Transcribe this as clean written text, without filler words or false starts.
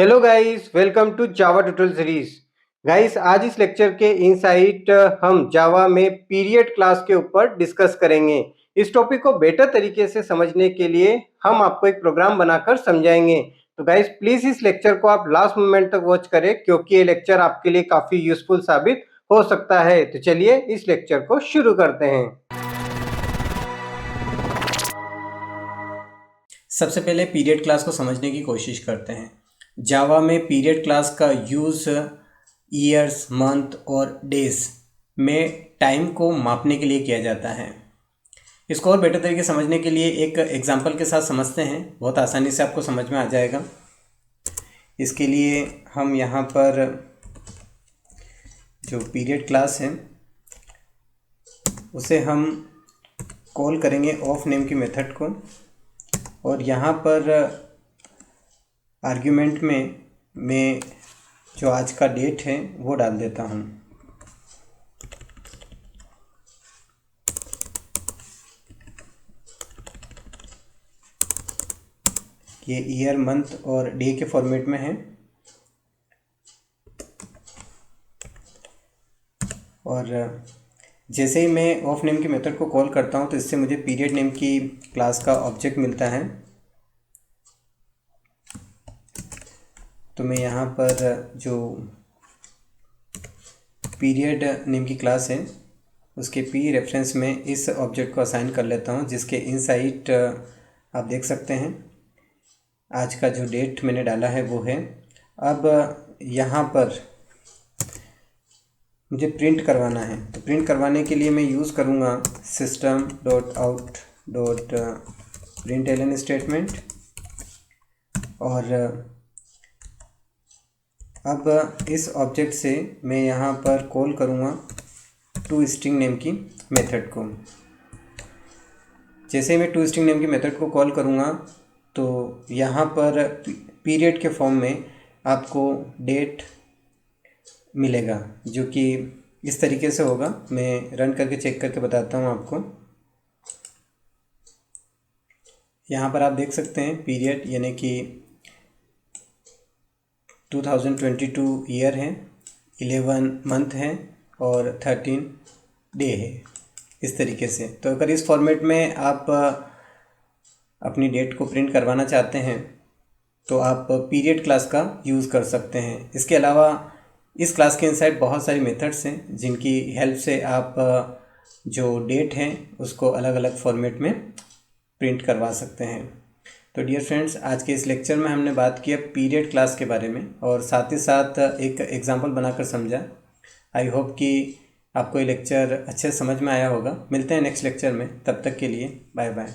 Hello guys, welcome to Java tutorial series. Guys, आज इस lecture के इनसाइट हम जावा में पीरियड क्लास के ऊपर डिस्कस करेंगे। इस टॉपिक को बेटर तरीके से समझने के लिए हम आपको एक प्रोग्राम बनाकर समझाएंगे। तो गाइस, प्लीज इस लेक्चर को आप लास्ट मोमेंट तक वॉच करें क्योंकि ये लेक्चर आपके लिए काफी यूजफुल साबित हो सकता है। तो चलिए इस लेक्चर को शुरू करते हैं। सबसे पहले पीरियड क्लास को समझने की कोशिश करते हैं। जावा में पीरियड क्लास का यूज़ ईयर्स, मंथ और डेज में टाइम को मापने के लिए किया जाता है। इसको और बेटर तरीके से समझने के लिए एक एग्जांपल के साथ समझते हैं, बहुत आसानी से आपको समझ में आ जाएगा। इसके लिए हम यहाँ पर जो पीरियड क्लास है उसे हम कॉल करेंगे ऑफ नेम की मेथड को, और यहाँ पर आर्ग्यूमेंट में मैं जो आज का डेट है वो डाल देता हूँ। ये ईयर, मंथ और डे के फॉर्मेट में है। और जैसे ही मैं ऑफ नेम की मेथड को कॉल करता हूँ तो इससे मुझे पीरियड नेम की क्लास का ऑब्जेक्ट मिलता है। तो मैं यहाँ पर जो पीरियड नेम की क्लास है उसके पी रेफरेंस में इस ऑब्जेक्ट को असाइन कर लेता हूँ, जिसके इनसाइड आप देख सकते हैं आज का जो डेट मैंने डाला है वो है। अब यहाँ पर मुझे प्रिंट करवाना है, तो प्रिंट करवाने के लिए मैं यूज़ करूँगा system.out.println स्टेटमेंट। और अब इस ऑब्जेक्ट से मैं यहाँ पर कॉल करूँगा टू स्ट्रिंग नेम की मेथड को। जैसे ही मैं टू स्ट्रिंग नेम की मेथड को कॉल करूँगा तो यहाँ पर पीरियड के फॉर्म में आपको डेट मिलेगा, जो कि इस तरीके से होगा। मैं रन करके चेक करके बताता हूँ आपको। यहाँ पर आप देख सकते हैं पीरियड यानी कि 2022 ईयर है, 11 मंथ है और 13 डे है, इस तरीके से। तो अगर इस फॉर्मेट में आप अपनी डेट को प्रिंट करवाना चाहते हैं तो आप पीरियड क्लास का यूज़ कर सकते हैं। इसके अलावा इस क्लास के इनसाइड बहुत सारी मेथड्स हैं जिनकी हेल्प से आप जो डेट है उसको अलग अलग फॉर्मेट में प्रिंट करवा सकते हैं। तो डियर फ्रेंड्स, आज के इस लेक्चर में हमने बात किया पीरियड क्लास के बारे में और साथ ही साथ एक एग्जांपल बनाकर समझा। आई होप कि आपको ये लेक्चर अच्छे से समझ में आया होगा। मिलते हैं नेक्स्ट लेक्चर में, तब तक के लिए बाय बाय।